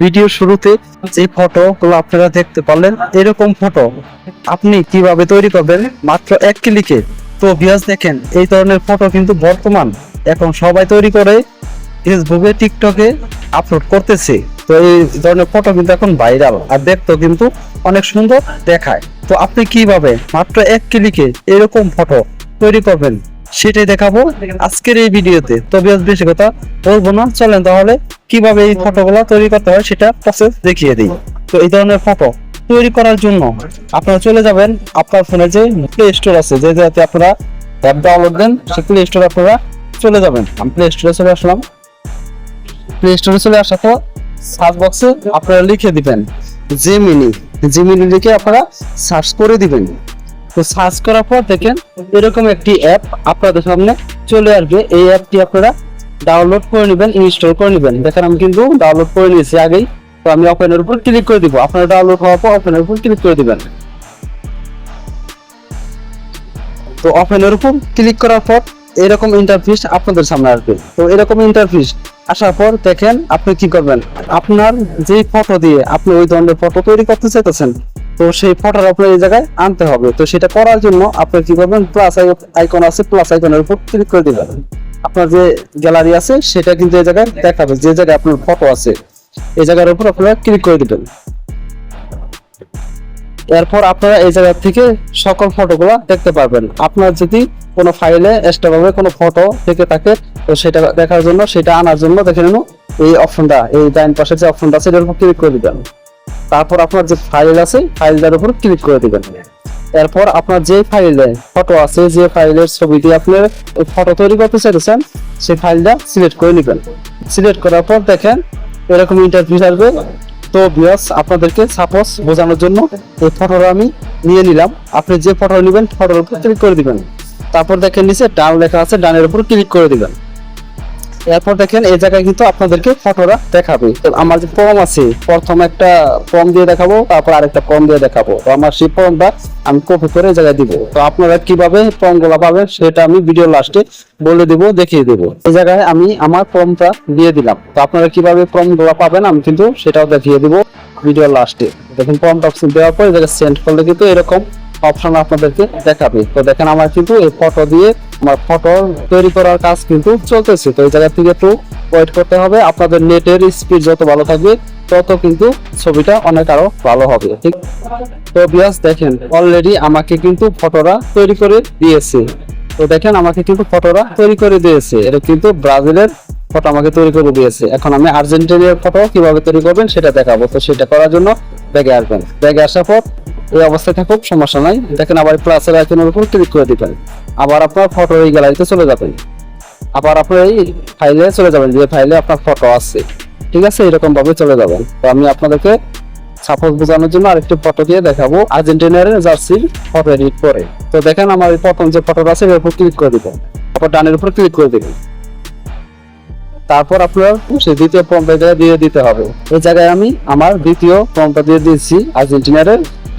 Video শুরুতে যে ফটোগুলো আপনারা দেখতে পারলেন, এরকম ফটো আপনি কিভাবে তৈরি করবেন মাত্র এক ক্লিকে। তো ভিউয়ার্স দেখেন, এই ধরনের ফটো কিন্তু বর্তমান এখন সবাই তৈরি করে ফেসবুকে, টিকটকে আপলোড করতেছে। তো এই ধরনের ফটো কিন্তু এখন ভাইরাল, আর দেখতেও কিন্তু অনেক সুন্দর দেখায়। তো আপনি কিভাবে মাত্র এক ক্লিকে এরকম ফটো তৈরি করবেন সেটাই দেখাবো আজকের এই ভিডিওতে। তো বেশি কথা বলবো না, চলেন তাহলে কিভাবে এই ফটোগুলো তৈরি করতে হয় সেটা প্রসেস দেখিয়ে দিই। তো এই ধরনের ফটো তৈরি করার জন্য আপনারা চলে যাবেন আপনার ফোনে যে প্লে স্টোর আছে, যে যাতে আপনারা অ্যাপ ডাউনলোড দেন, সেই প্লে স্টোরে আপনারা চলে যাবেন। আমি প্লে স্টোরে চলে আসলাম। প্লে স্টোরে চলে আসার পর সার্চ বক্সে আপনারা লিখে দিবেন জিমিনি লিখে আপনারা সার্চ করে দিবেন। তো সার্চ করার পর দেখেন এরকম একটি অ্যাপ আপনাদের সামনে চলে আসবে। এই অ্যাপটি আপনারা ডাউনলোড করে নেবেন, ইনস্টল করে নেবেন। দেখেন আমি কিন্তু ডাউনলোড করে নিয়েছি আগেই। তো আমি ওপেনের উপর ক্লিক করে দিব। আপনারা ডাউনলোড হওয়ার পর ওপেনের উপর ক্লিক করে দিবেন। তো ওপেনের উপর ক্লিক করার পর এরকম ইন্টারফেস আপনাদের সামনে আসবে। তো এরকম ইন্টারফেস আসার পর দেখেন আপনি কি করবেন, আপনার যে ফটো দিয়ে আপনি ওই ধরনের ফটো তৈরি করতে চাইতেছেন, তো সেই ফটোর আপনার এই জায়গায় আনতে হবে। তো সেটা করার জন্য আপনি কি করবেন, প্লাস আইকন আছে, প্লাস আইকনের উপর ক্লিক করে দিবেন। আপনার যে গ্যালারি আছে সেটা কিন্তু এই জায়গায় দেখাবে, যে জায়গায় আপনার ফটো আছে এই জায়গার উপর আপনারা ক্লিক করে দিবেন। এরপর আপনারা এই জায়গা থেকে সকল ফটোগুলো দেখতে পারবেন। আপনার যদি কোনো ফাইলে এক্সট্রাভাবে কোনো ফটো থেকে থাকে, তো সেটা দেখার জন্য, সেটা আনার জন্য দেখে নিন এই অপশনটা, এই ডাইন পাশে যে অপশনটা আছে এটার উপর ক্লিক করে দিবেন। তারপর আপনার যে ফাইল আছে ফাইলটার উপর ক্লিক করে দিবেন। এরপর আপনার যে ফাইলে ফটো আছে, যে ফাইলের ছবি দিয়ে আপনার ফটো তৈরি করতে চাইছেন, সেই ফাইলটা সিলেক্ট করে নেবেন। সিলেক্ট করার পর দেখেন এরকম ইন্টারফেস আসবে। তো ভিউয়ার্স আপনাদেরকে সাপোজ বোঝানোর জন্য এই ফটোটা আমি নিয়ে নিলাম। আপনি যে ফটো নেবেন ফটোর উপর ক্লিক করে দিবেন। তারপর দেখেন নিচে ডান লেখা আছে, ডানের উপর ক্লিক করে দিবেন। এরপর দেখেন এই জায়গায় কিন্তু আপনাদেরকে ফটোটা দেখাবে। আমার যে ফর্ম আছে, প্রথম একটা ফর্ম দিয়ে দেখাবো, তারপর আরেকটা ফর্ম দিয়ে দেখাবো। তো আমার সেই ফর্মটা আমি কপি করে এই জায়গায় দিব। তো আপনারা কিভাবে ফর্মগুলো পাবেন সেটা আমি ভিডিও লাস্টে বলে দিব, দেখিয়ে দেব। এই জায়গায় আমি আমার ফর্মটা দিয়ে দিলাম। তো আপনারা কিভাবে ফর্মগুলো পাবেন আমি কিন্তু সেটাও দেখিয়ে দিব ভিডিও লাস্টে। দেখেন ফর্মটা দেওয়ার পর এই জায়গায় সেন্ড করলে কিন্তু এরকম অপশন আপনাদেরকে দেখাবে। তো দেখেন আমার কিন্তু এই ফটো দিয়ে আমার ফটো তৈরি করার কাজ কিন্তু চলতেছে। তো এই জায়গা থেকে একটু ওয়েট করতে হবে। আপনাদের নেটের স্পিড যত ভালো থাকবে তত কিন্তু ছবিটা অনেক আরো ভালো হবে, ঠিক। তো ভিউয়ার্স দেখেন অলরেডি আমাকে কিন্তু ফটোটা তৈরি করে দিয়েছে। তো দেখেন আমাকে কিন্তু ফটোটা তৈরি করে দিয়েছে। এটা কিন্তু ব্রাজিলের ফটো আমাকে তৈরি করে দিয়েছে। এখন আমি আর্জেন্টিনার ফটো কিভাবে তৈরি করবেন সেটা দেখাবো। তো সেটা করার জন্য ব্যাগে আসবেন। ব্যাগে আসার পর এই অবস্থায় থাকুক, সমস্যা নাই। দেখেন আবার প্লাসের আইকনের উপর ক্লিক করে দিবেন। আবার আপনার ফটো এই গ্যালারিতে চলে যাবেন। আবার আপনার এই ফাইলে চলে যাবেন, যে ফাইলে আপনার ফটো আছে, ঠিক আছে, এরকম ভাবে চলে যাবেন। তো আমি আপনাদেরকে সাপোজ বোঝানোর জন্য আরেকটি ফটো দিয়ে দেখাবো আর্জেন্টিনার জার্সির ফটো এডিট করে। তো দেখেন আমার এই প্রথম যে ফটোটা আছে এর উপর ক্লিক করে দিবেন। তারপর ডানের উপর ক্লিক করে দিবেন। তারপর আপনার সেই দ্বিতীয় ফর্মটা দিয়ে দিতে হবে। এই জায়গায় আমি আমার দ্বিতীয় ফর্মটা দিয়ে দিয়েছি আর্জেন্টিনার।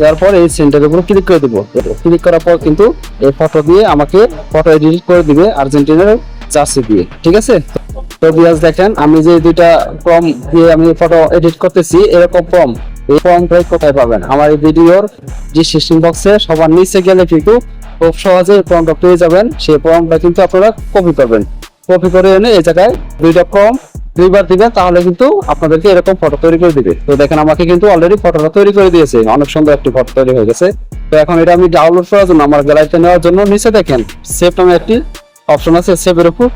তারপর এই সেন্টারের উপর ক্লিক করে দিব। ক্লিক করার পর কিন্তু এই ফটো দিয়ে আমাকে ফটো এডিট করে দিবে আর্জেন্টিনার জার্সি দিয়ে, ঠিক আছে। তো ভিউয়ার্স দেখেন আমি যে দুইটা ফর্ম দিয়ে আমি ফটো এডিট করতেছি, এরকম ফর্ম এই ফর্মটাই কোথায় পাবেন, আমার এই ভিডিওর ডিসক্রিপশন বক্সে সবার নিচে গেলে কিন্তু খুব সহজে ফর্মটা পেয়ে যাবেন। সেই ফর্মটা কিন্তু আপনারা কপি করবেন। কপি করে এনে এই জায়গায় দুইটা ফর্ম দুইবার দিবেন, তাহলে কিন্তু আপনাদেরকে এরকম ফটো তৈরি করে দিবে। তো দেখেন আমাকে কিন্তু অলরেডি ফটোটা তৈরি করে দিয়েছে, অনেক সুন্দর একটি ফটো তৈরি হয়ে গেছে। তো এখন এটা আমি ডাউনলোড করার জন্য আমার গ্যালারিতে নেওয়ার জন্য নিচে দেখেন সেভ নামে একটি অপশন আছে, সেভের উপর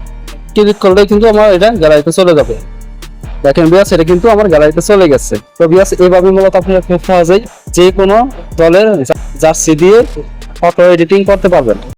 ক্লিক করলে কিন্তু আমার এটা গ্যালারিতে চলে যাবে। দেখেন ভিউয়ার্স এটা কিন্তু আমার গ্যালারিতে চলে গেছে। তো ভিউয়ার্স এইভাবে মূলত আপনারা খুব সহজেই যে কোনো দলের জার্সি দিয়ে ফটো এডিটিং করতে পারবেন।